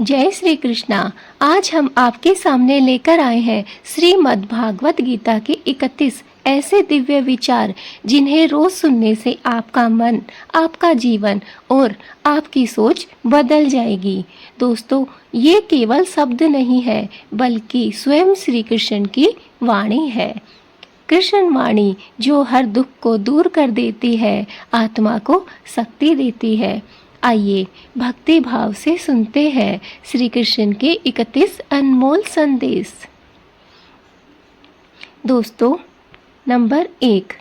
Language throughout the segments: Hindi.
जय श्री कृष्णा। आज हम आपके सामने लेकर आए हैं श्रीमद् भागवत गीता के 31 ऐसे दिव्य विचार जिन्हें रोज सुनने से आपका मन, आपका जीवन और आपकी सोच बदल जाएगी। दोस्तों, ये केवल शब्द नहीं है बल्कि स्वयं श्री कृष्ण की वाणी है। कृष्ण वाणी जो हर दुख को दूर कर देती है, आत्मा को शक्ति देती है। आइए भक्ति भाव से सुनते हैं श्री कृष्ण के 31 अनमोल संदेश। दोस्तों, नंबर 1,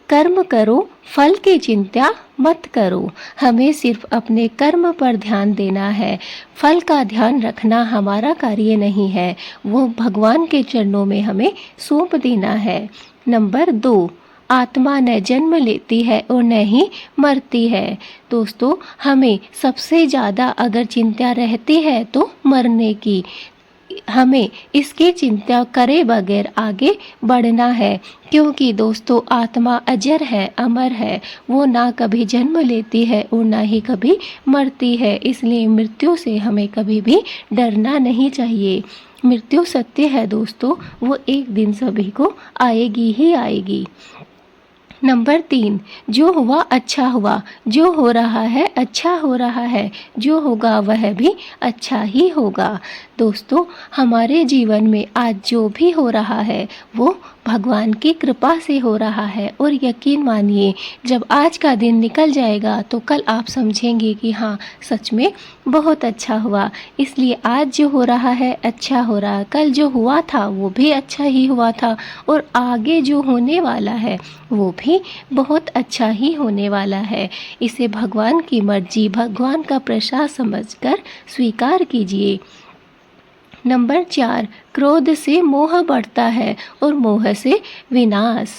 कर्म करो, फल की चिंता मत करो। हमें सिर्फ अपने कर्म पर ध्यान देना है। फल का ध्यान रखना हमारा कार्य नहीं है, वो भगवान के चरणों में हमें सौंप देना है। नंबर 2, आत्मा न जन्म लेती है और न ही मरती है। दोस्तों, हमें सबसे ज़्यादा अगर चिंता रहती है तो मरने की। हमें इसकी चिंता करे बगैर आगे बढ़ना है, क्योंकि दोस्तों आत्मा अजर है, अमर है। वो ना कभी जन्म लेती है और ना ही कभी मरती है। इसलिए मृत्यु से हमें कभी भी डरना नहीं चाहिए। मृत्यु सत्य है दोस्तों, वो एक दिन सभी को आएगी ही आएगी। नंबर 3, जो हुआ अच्छा हुआ, जो हो रहा है अच्छा हो रहा है, जो होगा वह भी अच्छा ही होगा। दोस्तों, हमारे जीवन में आज जो भी हो रहा है वो भगवान की कृपा से हो रहा है। और यकीन मानिए, जब आज का दिन निकल जाएगा तो कल आप समझेंगे कि हाँ, सच में बहुत अच्छा हुआ। इसलिए आज जो हो रहा है अच्छा हो रहा है, कल जो हुआ था वो भी अच्छा ही हुआ था, और आगे जो होने वाला है वो भी बहुत अच्छा ही होने वाला है। इसे भगवान की मर्जी, भगवान का प्रसाद समझकर स्वीकार कीजिए। नंबर 4, क्रोध से मोह बढ़ता है और मोह से विनाश।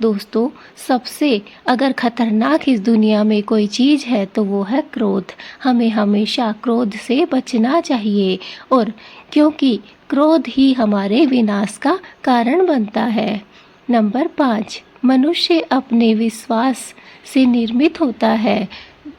दोस्तों, सबसे अगर खतरनाक इस दुनिया में कोई चीज़ है तो वो है क्रोध। हमें हमेशा क्रोध से बचना चाहिए, और क्योंकि क्रोध ही हमारे विनाश का कारण बनता है। नंबर 5, मनुष्य अपने विश्वास से निर्मित होता है।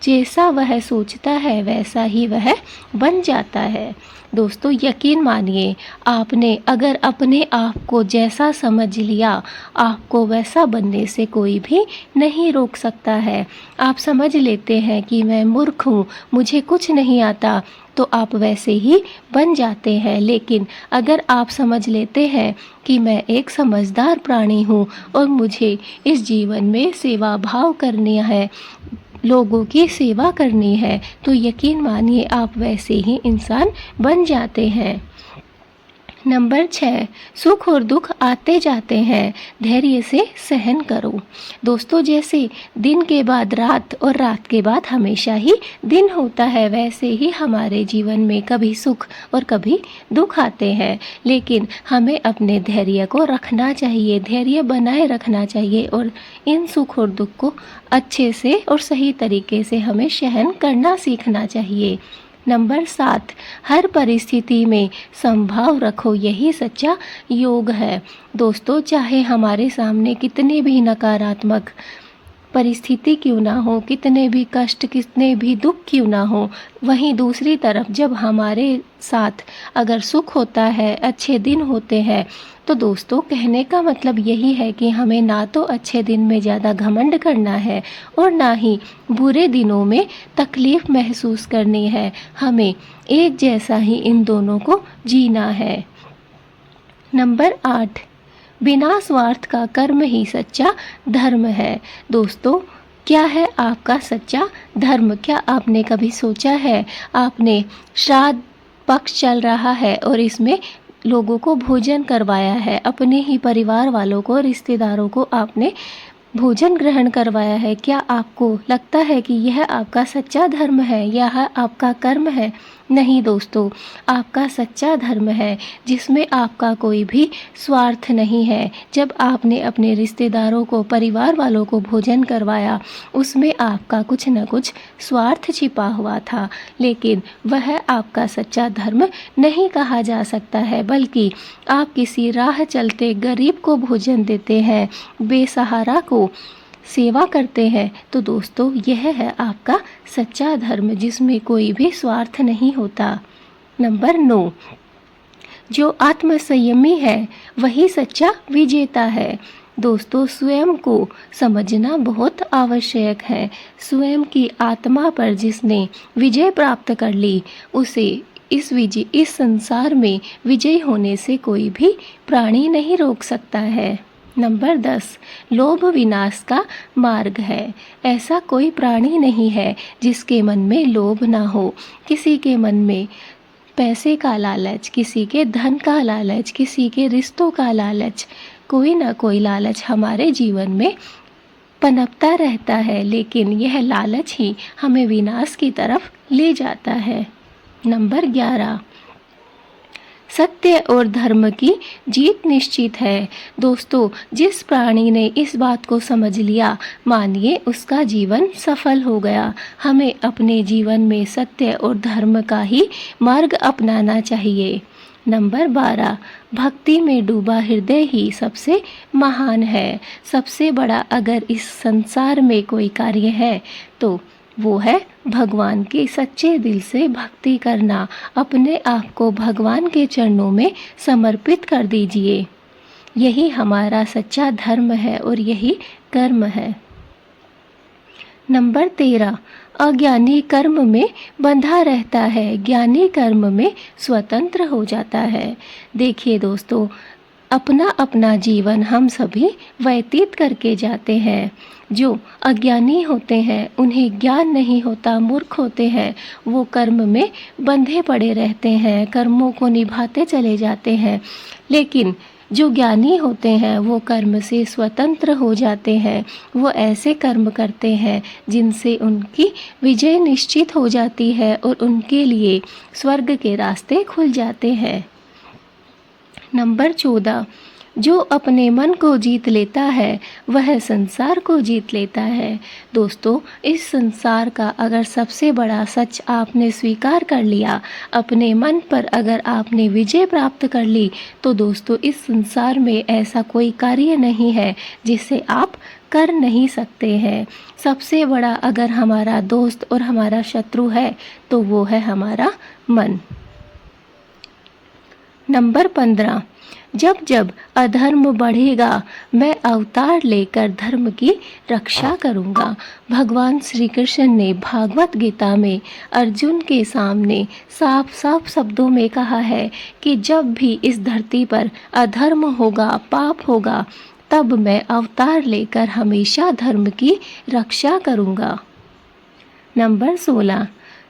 जैसा वह सोचता है वैसा ही वह बन जाता है। दोस्तों, यकीन मानिए, आपने अगर अपने आप को जैसा समझ लिया, आपको वैसा बनने से कोई भी नहीं रोक सकता है। आप समझ लेते हैं कि मैं मूर्ख हूँ, मुझे कुछ नहीं आता, तो आप वैसे ही बन जाते हैं। लेकिन अगर आप समझ लेते हैं कि मैं एक समझदार प्राणी हूँ और मुझे इस जीवन में सेवा भाव करनी है, लोगों की सेवा करनी है, तो यकीन मानिए आप वैसे ही इंसान बन जाते हैं। नंबर 6, सुख और दुख आते जाते हैं, धैर्य से सहन करो। दोस्तों, जैसे दिन के बाद रात और रात के बाद हमेशा ही दिन होता है, वैसे ही हमारे जीवन में कभी सुख और कभी दुख आते हैं। लेकिन हमें अपने धैर्य को रखना चाहिए, धैर्य बनाए रखना चाहिए, और इन सुख और दुख को अच्छे से और सही तरीके से हमें सहन करना सीखना चाहिए। नंबर 7, हर परिस्थिति में संभाव रखो, यही सच्चा योग है। दोस्तों, चाहे हमारे सामने कितने भी नकारात्मक परिस्थिति क्यों ना हो, कितने भी कष्ट, कितने भी दुख क्यों ना हो, वहीं दूसरी तरफ जब हमारे साथ अगर सुख होता है, अच्छे दिन होते हैं, तो दोस्तों कहने का मतलब यही है कि हमें ना तो अच्छे दिन में ज़्यादा घमंड करना है और ना ही बुरे दिनों में तकलीफ़ महसूस करनी है। हमें एक जैसा ही इन दोनों को जीना है। नंबर 8, बिना स्वार्थ का कर्म ही सच्चा धर्म है। दोस्तों, क्या है आपका सच्चा धर्म? क्या आपने कभी सोचा है? आपने श्राद्ध पक्ष चल रहा है और इसमें लोगों को भोजन करवाया है, अपने ही परिवार वालों को, रिश्तेदारों को आपने भोजन ग्रहण करवाया है। क्या आपको लगता है कि यह आपका सच्चा धर्म है, यह आपका कर्म है? नहीं दोस्तों, आपका सच्चा धर्म है जिसमें आपका कोई भी स्वार्थ नहीं है। जब आपने अपने रिश्तेदारों को, परिवार वालों को भोजन करवाया, उसमें आपका कुछ न कुछ स्वार्थ छिपा हुआ था, लेकिन वह आपका सच्चा धर्म नहीं कहा जा सकता है। बल्कि आप किसी राह चलते गरीब को भोजन देते हैं, बेसहारा को सेवा करते हैं, तो दोस्तों यह है आपका सच्चा धर्म जिसमें कोई भी स्वार्थ नहीं होता। नंबर 9, जो आत्मसंयमी है वही सच्चा विजेता है। दोस्तों, स्वयं को समझना बहुत आवश्यक है। स्वयं की आत्मा पर जिसने विजय प्राप्त कर ली, उसे इस संसार में विजयी होने से कोई भी प्राणी नहीं रोक सकता है। नंबर 10, लोभ विनाश का मार्ग है। ऐसा कोई प्राणी नहीं है जिसके मन में लोभ ना हो। किसी के मन में पैसे का लालच, किसी के धन का लालच, किसी के रिश्तों का लालच, कोई ना कोई लालच हमारे जीवन में पनपता रहता है, लेकिन यह लालच ही हमें विनाश की तरफ ले जाता है। नंबर 11, सत्य और धर्म की जीत निश्चित है। दोस्तों, जिस प्राणी ने इस बात को समझ लिया, मानिए उसका जीवन सफल हो गया। हमें अपने जीवन में सत्य और धर्म का ही मार्ग अपनाना चाहिए। नंबर 12, भक्ति में डूबा हृदय ही सबसे महान है। सबसे बड़ा अगर इस संसार में कोई कार्य है तो वो है भगवान की सच्चे दिल से भक्ति करना। अपने आप को भगवान के चरणों में समर्पित कर दीजिए। यही हमारा सच्चा धर्म है और यही कर्म है। नंबर 13, अज्ञानी कर्म में बंधा रहता है, ज्ञानी कर्म में स्वतंत्र हो जाता है। देखिए दोस्तों, अपना अपना जीवन हम सभी व्यतीत करके जाते हैं। जो अज्ञानी होते हैं, उन्हें ज्ञान नहीं होता, मूर्ख होते हैं, वो कर्म में बंधे पड़े रहते हैं, कर्मों को निभाते चले जाते हैं। लेकिन जो ज्ञानी होते हैं वो कर्म से स्वतंत्र हो जाते हैं। वो ऐसे कर्म करते हैं जिनसे उनकी विजय निश्चित हो जाती है और उनके लिए स्वर्ग के रास्ते खुल जाते हैं। नंबर 14, जो अपने मन को जीत लेता है वह संसार को जीत लेता है। दोस्तों, इस संसार का अगर सबसे बड़ा सच आपने स्वीकार कर लिया, अपने मन पर अगर आपने विजय प्राप्त कर ली, तो दोस्तों इस संसार में ऐसा कोई कार्य नहीं है जिसे आप कर नहीं सकते हैं। सबसे बड़ा अगर हमारा दोस्त और हमारा शत्रु है तो वो है हमारा मन। नंबर 15, जब जब अधर्म बढ़ेगा मैं अवतार लेकर धर्म की रक्षा करूंगा। भगवान श्री कृष्ण ने भागवत गीता में अर्जुन के सामने साफ साफ शब्दों में कहा है कि जब भी इस धरती पर अधर्म होगा, पाप होगा, तब मैं अवतार लेकर हमेशा धर्म की रक्षा करूंगा। नंबर 16,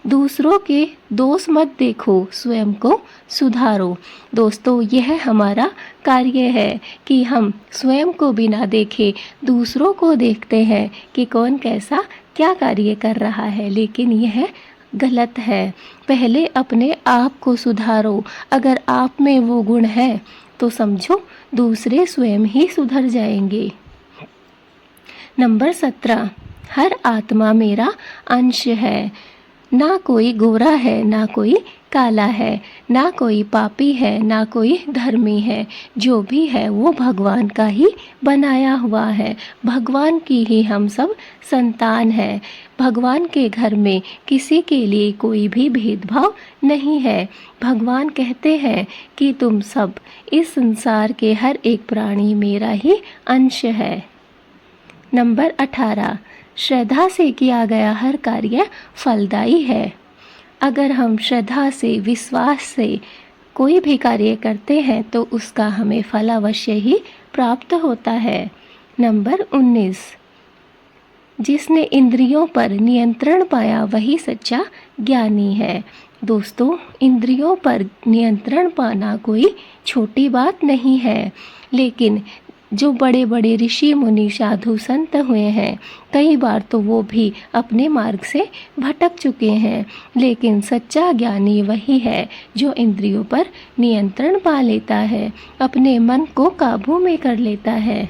दूसरों के दोष मत देखो, स्वयं को सुधारो। दोस्तों, यह हमारा कार्य है कि हम स्वयं को बिना देखे दूसरों को देखते हैं कि कौन कैसा क्या कार्य कर रहा है, लेकिन यह गलत है। पहले अपने आप को सुधारो। अगर आप में वो गुण है तो समझो दूसरे स्वयं ही सुधर जाएंगे। नंबर 17, हर आत्मा मेरा अंश है। ना कोई गोरा है, ना कोई काला है, ना कोई पापी है, ना कोई धर्मी है। जो भी है वो भगवान का ही बनाया हुआ है। भगवान की ही हम सब संतान हैं। भगवान के घर में किसी के लिए कोई भी भेदभाव नहीं है। भगवान कहते हैं कि तुम सब, इस संसार के हर एक प्राणी मेरा ही अंश है। नंबर 18, श्रद्धा से किया गया हर कार्य फलदायी है। अगर हम श्रद्धा से, विश्वास से कोई भी कार्य करते हैं तो उसका हमें फल अवश्य ही प्राप्त होता है। नंबर 19, जिसने इंद्रियों पर नियंत्रण पाया वही सच्चा ज्ञानी है। दोस्तों, इंद्रियों पर नियंत्रण पाना कोई छोटी बात नहीं है, लेकिन जो बड़े बड़े ऋषि मुनि साधु संत हुए हैं, कई बार तो वो भी अपने मार्ग से भटक चुके हैं। लेकिन सच्चा ज्ञानी वही है जो इंद्रियों पर नियंत्रण पा लेता है, अपने मन को काबू में कर लेता है।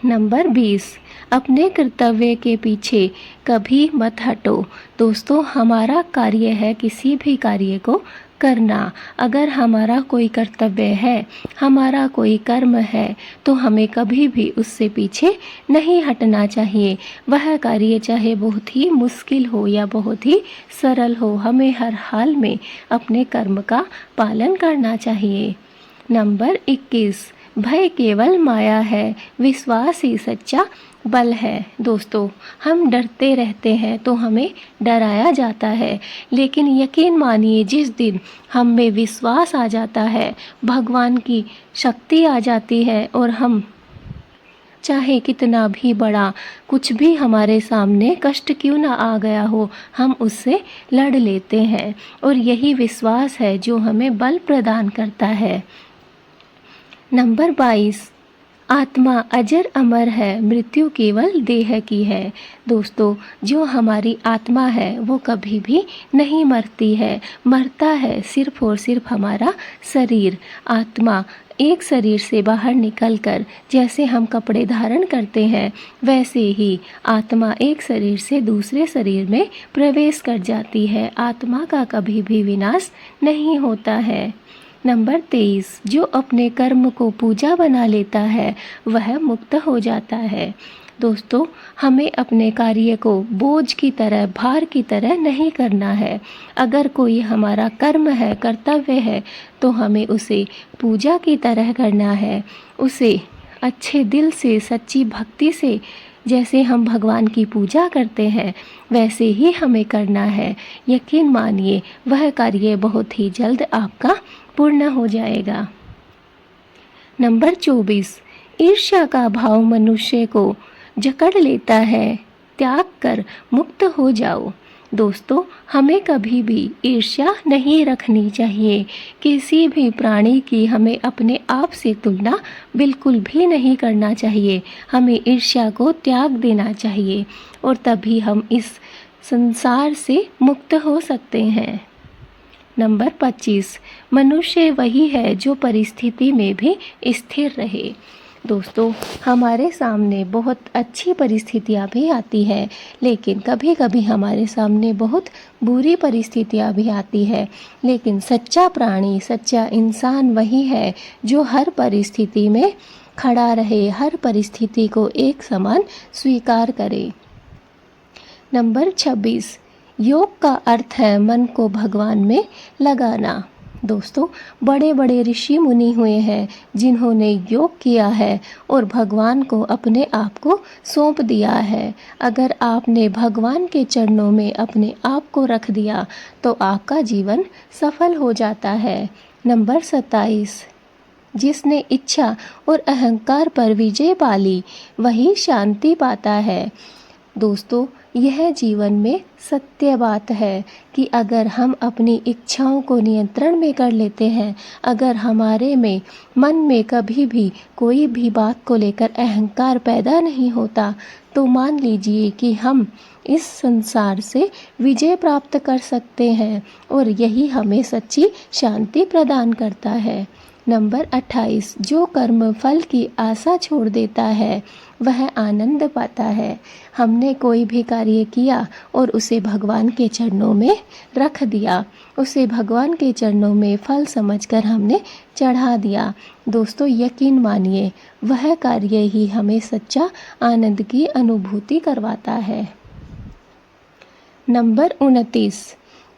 नंबर 20, अपने कर्तव्य के पीछे कभी मत हटो। दोस्तों, हमारा कार्य है किसी भी कार्य को करना। अगर हमारा कोई कर्तव्य है, हमारा कोई कर्म है, तो हमें कभी भी उससे पीछे नहीं हटना चाहिए। वह कार्य चाहे बहुत ही मुश्किल हो या बहुत ही सरल हो, हमें हर हाल में अपने कर्म का पालन करना चाहिए। नंबर 21, भय केवल माया है, विश्वास ही सच्चा बल है। दोस्तों, हम डरते रहते हैं तो हमें डराया जाता है, लेकिन यकीन मानिए जिस दिन हम में विश्वास आ जाता है, भगवान की शक्ति आ जाती है और हम चाहे कितना भी बड़ा कुछ भी हमारे सामने कष्ट क्यों ना आ गया हो, हम उससे लड़ लेते हैं। और यही विश्वास है जो हमें बल प्रदान करता है। नंबर 22, आत्मा अजर अमर है, मृत्यु केवल देह की है। दोस्तों, जो हमारी आत्मा है वो कभी भी नहीं मरती है। मरता है सिर्फ और सिर्फ हमारा शरीर। आत्मा एक शरीर से बाहर निकलकर जैसे हम कपड़े धारण करते हैं, वैसे ही आत्मा एक शरीर से दूसरे शरीर में प्रवेश कर जाती है। आत्मा का कभी भी विनाश नहीं होता है। नंबर 23, जो अपने कर्म को पूजा बना लेता है वह मुक्त हो जाता है। दोस्तों, हमें अपने कार्य को बोझ की तरह, भार की तरह नहीं करना है। अगर कोई हमारा कर्म है, कर्तव्य है, तो हमें उसे पूजा की तरह करना है। उसे अच्छे दिल से, सच्ची भक्ति से, जैसे हम भगवान की पूजा करते हैं वैसे ही हमें करना है। यकीन मानिए वह कार्य बहुत ही जल्द आपका पूर्ण हो जाएगा। नंबर 24, ईर्ष्या का भाव मनुष्य को जकड़ लेता है, त्याग कर मुक्त हो जाओ। दोस्तों, हमें कभी भी ईर्ष्या नहीं रखनी चाहिए। किसी भी प्राणी की हमें अपने आप से तुलना बिल्कुल भी नहीं करना चाहिए। हमें ईर्ष्या को त्याग देना चाहिए और तभी हम इस संसार से मुक्त हो सकते हैं। नंबर 25, मनुष्य वही है जो परिस्थिति में भी स्थिर रहे। दोस्तों, हमारे सामने बहुत अच्छी परिस्थितियाँ भी आती हैं, लेकिन कभी कभी हमारे सामने बहुत बुरी परिस्थितियाँ भी आती है। लेकिन सच्चा प्राणी, सच्चा इंसान वही है जो हर परिस्थिति में खड़ा रहे, हर परिस्थिति को एक समान स्वीकार करे। नंबर 26, योग का अर्थ है मन को भगवान में लगाना। दोस्तों, बड़े बड़े ऋषि मुनि हुए हैं जिन्होंने योग किया है और भगवान को अपने आप को सौंप दिया है। अगर आपने भगवान के चरणों में अपने आप को रख दिया तो आपका जीवन सफल हो जाता है। नंबर 27, जिसने इच्छा और अहंकार पर विजय पा ली वही शांति पाता है। दोस्तों, यह जीवन में सत्य बात है कि अगर हम अपनी इच्छाओं को नियंत्रण में कर लेते हैं, अगर हमारे में मन में कभी भी कोई भी बात को लेकर अहंकार पैदा नहीं होता, तो मान लीजिए कि हम इस संसार से विजय प्राप्त कर सकते हैं और यही हमें सच्ची शांति प्रदान करता है। नंबर 28, जो कर्म फल की आशा छोड़ देता है वह आनंद पाता है। हमने कोई भी कार्य किया और उसे भगवान के चरणों में रख दिया, उसे भगवान के चरणों में फल समझकर हमने चढ़ा दिया। दोस्तों, यकीन मानिए वह कार्य ही हमें सच्चा आनंद की अनुभूति करवाता है। नंबर 29,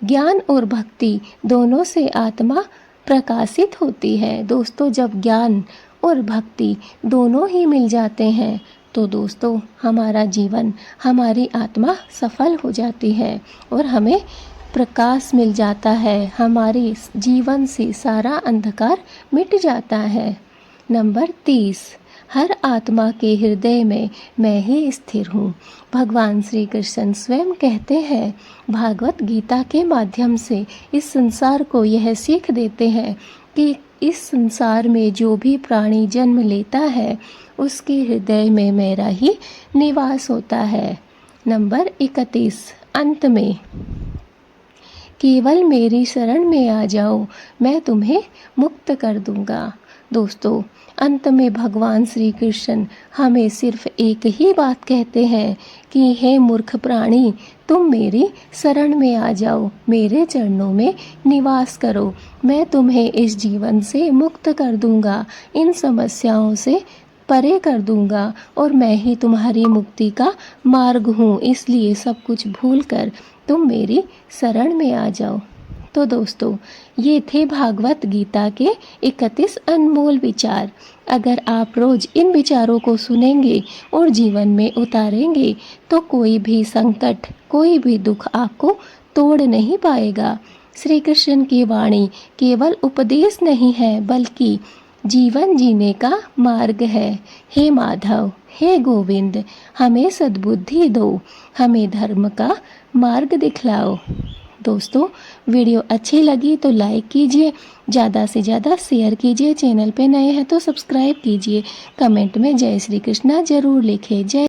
ज्ञान और भक्ति दोनों से आत्मा प्रकाशित होती है। दोस्तों, जब ज्ञान और भक्ति दोनों ही मिल जाते हैं तो दोस्तों हमारा जीवन, हमारी आत्मा सफल हो जाती है और हमें प्रकाश मिल जाता है। हमारे जीवन से सारा अंधकार मिट जाता है। नंबर 30, हर आत्मा के हृदय में मैं ही स्थिर हूँ। भगवान श्री कृष्ण स्वयं कहते हैं, भागवत गीता के माध्यम से इस संसार को यह सीख देते हैं कि इस संसार में जो भी प्राणी जन्म लेता है उसके हृदय में मेरा ही निवास होता है। नंबर 31, अंत में केवल मेरी शरण में आ जाओ, मैं तुम्हें मुक्त कर दूंगा। दोस्तों, अंत में भगवान श्री कृष्ण हमें सिर्फ एक ही बात कहते हैं कि हे मूर्ख प्राणी, तुम मेरी शरण में आ जाओ, मेरे चरणों में निवास करो। मैं तुम्हें इस जीवन से मुक्त कर दूंगा, इन समस्याओं से परे कर दूंगा और मैं ही तुम्हारी मुक्ति का मार्ग हूँ। इसलिए सब कुछ भूलकर तुम मेरी शरण में आ जाओ। तो दोस्तों, ये थे भागवत गीता के 31 अनमोल विचार। अगर आप रोज इन विचारों को सुनेंगे और जीवन में उतारेंगे तो कोई भी संकट, कोई भी दुख आपको तोड़ नहीं पाएगा। श्री कृष्ण की वाणी केवल उपदेश नहीं है, बल्कि जीवन जीने का मार्ग है। हे माधव, हे गोविंद, हमें सद्बुद्धि दो, हमें धर्म का मार्ग दिखलाओ। दोस्तों, वीडियो अच्छी लगी तो लाइक कीजिए, ज़्यादा से ज़्यादा शेयर कीजिए, चैनल पे नए हैं तो सब्सक्राइब कीजिए, कमेंट में जय श्री कृष्णा ज़रूर लिखें। जय